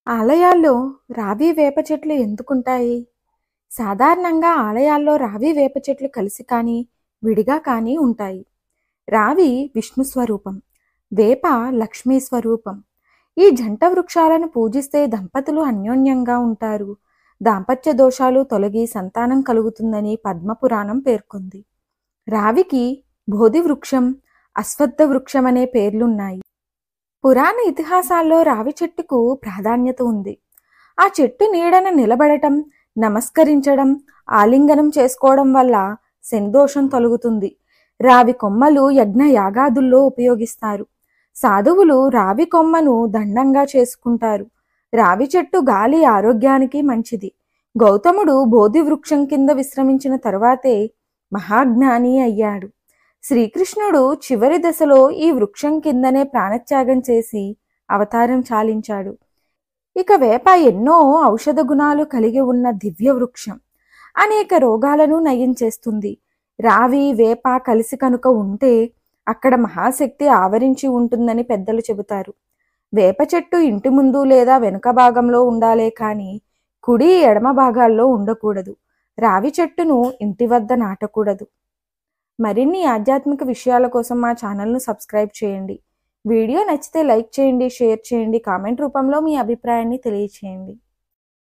ఆలయాల్లో రావి వేప చెట్లు ఎందుకుంటాయి? సాధారణంగా ఆలయాల్లో రావి వేప చెట్లు కలిసి కానీ, విడిగా కానీ ఉంటాయి. రావి విష్ణు స్వరూపం, వేప లక్ష్మీ స్వరూపం. ఈ జంట వృక్షాలను పూజిస్తే దంపతులు అన్యోన్యంగా ఉంటారు. దాంపత్య దోషాలు తొలగి సంతానం కలుగుతుందని పద్మపురాణం పేర్కొంది. రావికి బోధి వృక్షం, అశ్వత్థ వృక్షం అనే పేర్లున్నాయి. పురాణ ఇతిహాసాల్లో రావి చెట్టుకు ప్రాధాన్యత ఉంది. ఆ చెట్టు నీడన నిలబడటం, నమస్కరించడం, ఆలింగనం చేసుకోవడం వల్ల శనిదోషం తొలగుతుంది. రావి కొమ్మలు యజ్ఞ యాగాదుల్లో ఉపయోగిస్తారు. సాధువులు రావి కొమ్మను దండంగా చేసుకుంటారు. రావి చెట్టు గాలి ఆరోగ్యానికి మంచిది. గౌతముడు బోధి వృక్షం కింద విశ్రమించిన తరువాతే మహాజ్ఞాని అయ్యాడు. శ్రీకృష్ణుడు చివరి దశలో ఈ వృక్షం కిందనే ప్రాణత్యాగం చేసి అవతారం చాలించాడు. ఇక వేప ఎన్నో ఔషధ గుణాలు కలిగి ఉన్న దివ్య వృక్షం. అనేక రోగాలను నయం చేస్తుంది. రావి వేప కలిసి కనుక ఉంటే అక్కడ మహాశక్తి ఆవరించి ఉంటుందని పెద్దలు చెబుతారు. వేప చెట్టు ఇంటి ముందు లేదా వెనుక భాగంలో ఉండాలే కానీ కుడి ఎడమ భాగాల్లో ఉండకూడదు. రావి చెట్టును ఇంటి వద్ద నాటకూడదు. మరిన్ని ఆధ్యాత్మిక విషయాల కోసం మా ఛానల్ను సబ్స్క్రైబ్ చేయండి. వీడియో నచ్చితే లైక్ చేయండి, షేర్ చేయండి, కామెంట్ రూపంలో మీ అభిప్రాయాన్ని తెలియచేయండి.